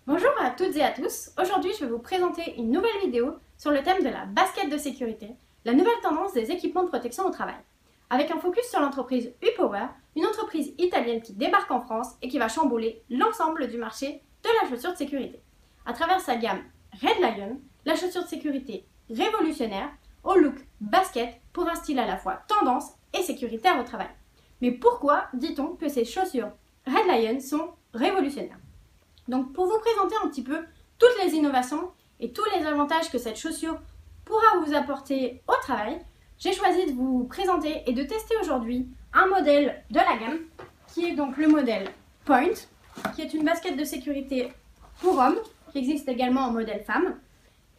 Bonjour à toutes et à tous, aujourd'hui je vais vous présenter une nouvelle vidéo sur le thème de la basket de sécurité, la nouvelle tendance des équipements de protection au travail. Avec un focus sur l'entreprise UPower, une entreprise italienne qui débarque en France et qui va chambouler l'ensemble du marché de la chaussure de sécurité. À travers sa gamme Red Lion, la chaussure de sécurité révolutionnaire, au look basket pour un style à la fois tendance et sécuritaire au travail. Mais pourquoi dit-on que ces chaussures Red Lion sont révolutionnaires? Donc pour vous présenter un petit peu toutes les innovations et tous les avantages que cette chaussure pourra vous apporter au travail, j'ai choisi de vous présenter et de tester aujourd'hui un modèle de la gamme qui est donc le modèle Point, qui est une basket de sécurité pour hommes, qui existe également en modèle femme,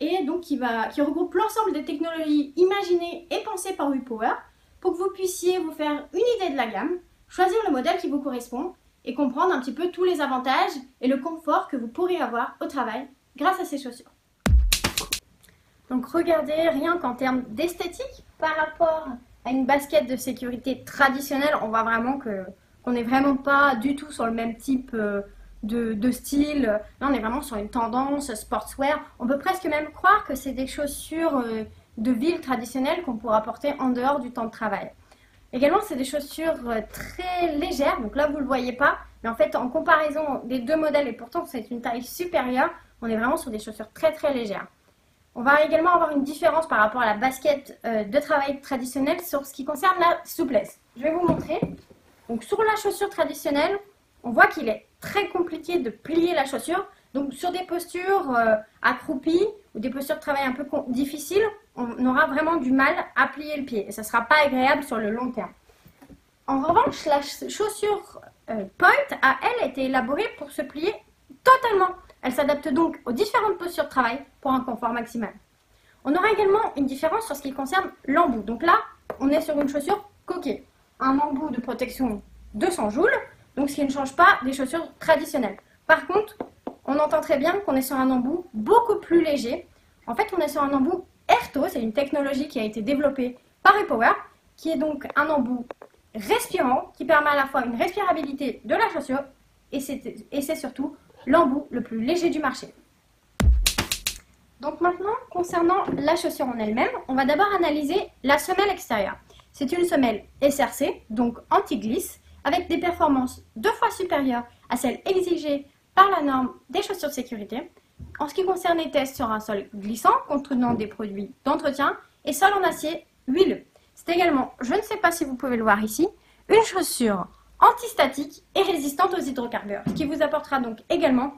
et donc qui regroupe l'ensemble des technologies imaginées et pensées par UPower pour que vous puissiez vous faire une idée de la gamme, choisir le modèle qui vous correspond et comprendre un petit peu tous les avantages et le confort que vous pourrez avoir au travail grâce à ces chaussures. Donc regardez, rien qu'en termes d'esthétique, par rapport à une basket de sécurité traditionnelle, on voit vraiment qu'on n'est vraiment pas du tout sur le même type de style. Là on est vraiment sur une tendance sportswear. On peut presque même croire que c'est des chaussures de ville traditionnelles qu'on pourra porter en dehors du temps de travail. Également, c'est des chaussures très légères, donc là vous ne le voyez pas, mais en fait en comparaison des deux modèles, et pourtant c'est une taille supérieure, on est vraiment sur des chaussures très très légères. On va également avoir une différence par rapport à la basket de travail traditionnelle sur ce qui concerne la souplesse. Je vais vous montrer. Donc sur la chaussure traditionnelle, on voit qu'il est très compliqué de plier la chaussure. Donc sur des postures accroupies ou des postures de travail un peu difficiles, on aura vraiment du mal à plier le pied et ça ne sera pas agréable sur le long terme. En revanche, la chaussure Point a été élaborée pour se plier totalement. Elle s'adapte donc aux différentes postures de travail pour un confort maximal. On aura également une différence sur ce qui concerne l'embout. Donc là, on est sur une chaussure coquée. Un embout de protection 200 joules, donc ce qui ne change pas des chaussures traditionnelles. Par contre, on entend très bien qu'on est sur un embout beaucoup plus léger. En fait, on est sur un embout Airto, c'est une technologie qui a été développée par UPower, qui est donc un embout respirant, qui permet à la fois une respirabilité de la chaussure, et c'est surtout l'embout le plus léger du marché. Donc maintenant, concernant la chaussure en elle-même, on va d'abord analyser la semelle extérieure. C'est une semelle SRC, donc anti-glisse, avec des performances 2 fois supérieures à celles exigées par la norme des chaussures de sécurité. En ce qui concerne les tests sur un sol glissant, contenant des produits d'entretien, et sol en acier huileux. C'est également, je ne sais pas si vous pouvez le voir ici, une chaussure antistatique et résistante aux hydrocarbures, ce qui vous apportera donc également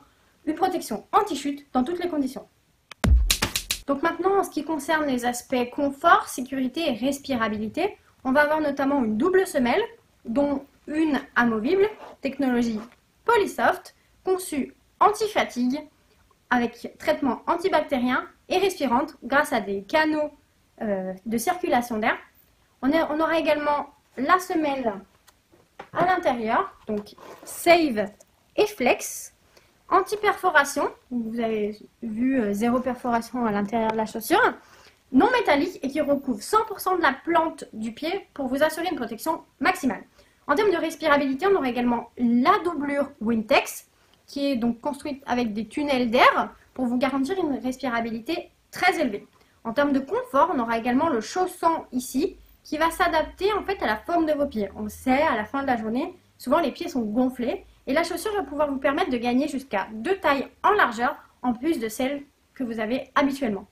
une protection anti-chute dans toutes les conditions. Donc maintenant, en ce qui concerne les aspects confort, sécurité et respirabilité, on va avoir notamment une double semelle, dont une amovible, technologie Polysoft, conçue anti-fatigue, avec traitement antibactérien et respirante grâce à des canaux de circulation d'air. On aura également la semelle à l'intérieur, donc Save et Flex, anti-perforation, vous avez vu zéro perforation à l'intérieur de la chaussure, non métallique et qui recouvre 100% de la plante du pied pour vous assurer une protection maximale. En termes de respirabilité, on aura également la doublure Wintex, qui est donc construite avec des tunnels d'air pour vous garantir une respirabilité très élevée. En termes de confort, on aura également le chausson ici, qui va s'adapter en fait à la forme de vos pieds. On le sait, à la fin de la journée, souvent les pieds sont gonflés et la chaussure va pouvoir vous permettre de gagner jusqu'à 2 tailles en largeur en plus de celles que vous avez habituellement.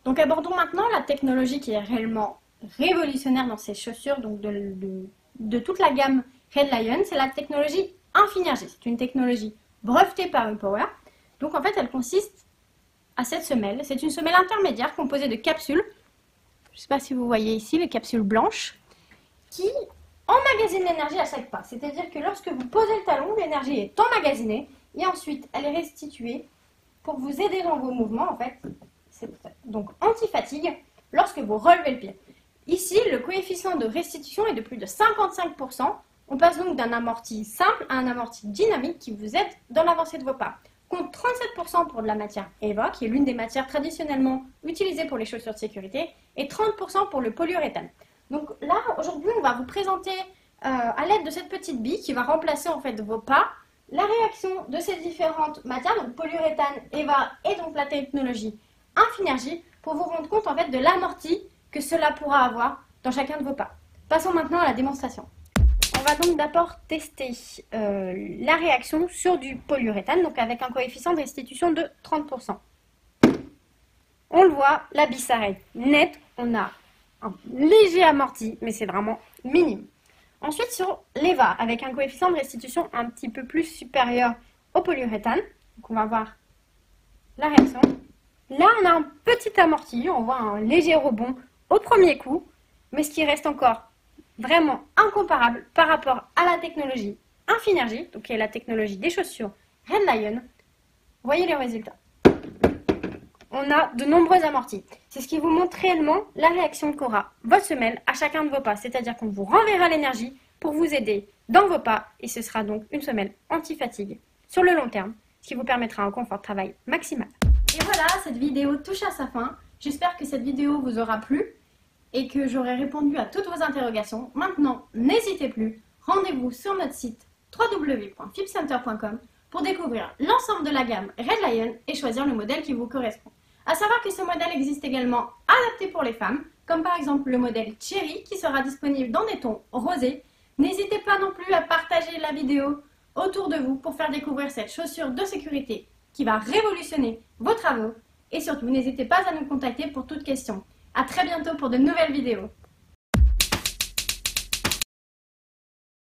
Donc abordons maintenant la technologie qui est réellement révolutionnaire dans ces chaussures, donc de toute la gamme Red Lion, c'est la technologie Infinergie. C'est une technologie brevetée par UPower. Donc en fait elle consiste à cette semelle. C'est une semelle intermédiaire composée de capsules. Je ne sais pas si vous voyez ici les capsules blanches qui emmagasinent l'énergie à chaque pas. C'est-à-dire que lorsque vous posez le talon, l'énergie est emmagasinée et ensuite elle est restituée pour vous aider dans vos mouvements. En fait, c'est donc anti-fatigue lorsque vous relevez le pied. Ici, le coefficient de restitution est de plus de 55%. On passe donc d'un amorti simple à un amorti dynamique qui vous aide dans l'avancée de vos pas. Compte 37% pour de la matière EVA, qui est l'une des matières traditionnellement utilisées pour les chaussures de sécurité, et 30% pour le polyuréthane. Donc là, aujourd'hui, on va vous présenter à l'aide de cette petite bille qui va remplacer en fait vos pas la réaction de ces différentes matières, donc polyuréthane, EVA et donc la technologie Infinergie, pour vous rendre compte en fait de l'amorti que cela pourra avoir dans chacun de vos pas. Passons maintenant à la démonstration. On va donc d'abord tester la réaction sur du polyuréthane, donc avec un coefficient de restitution de 30%. On le voit, la bille s'arrête net, on a un léger amorti, mais c'est vraiment minime. Ensuite, sur l'EVA, avec un coefficient de restitution un petit peu plus supérieur au polyuréthane, donc on va voir la réaction. Là, on a un petit amorti, on voit un léger rebond au premier coup, mais ce qui reste encore vraiment incomparable par rapport à la technologie Infinergie, donc qui est la technologie des chaussures Red Lion. Voyez les résultats. On a de nombreux amortis. C'est ce qui vous montre réellement la réaction qu'aura votre semelle à chacun de vos pas. C'est-à-dire qu'on vous renverra l'énergie pour vous aider dans vos pas et ce sera donc une semelle anti-fatigue sur le long terme, ce qui vous permettra un confort de travail maximal. Et voilà, cette vidéo touche à sa fin. J'espère que cette vidéo vous aura plu et que j'aurai répondu à toutes vos interrogations. Maintenant, n'hésitez plus, rendez-vous sur notre site www.fibcenter.com pour découvrir l'ensemble de la gamme Red Lion et choisir le modèle qui vous correspond. A savoir que ce modèle existe également adapté pour les femmes, comme par exemple le modèle Cherry qui sera disponible dans des tons rosés. N'hésitez pas non plus à partager la vidéo autour de vous pour faire découvrir cette chaussure de sécurité qui va révolutionner vos travaux. Et surtout, n'hésitez pas à nous contacter pour toute question. À très bientôt pour de nouvelles vidéos.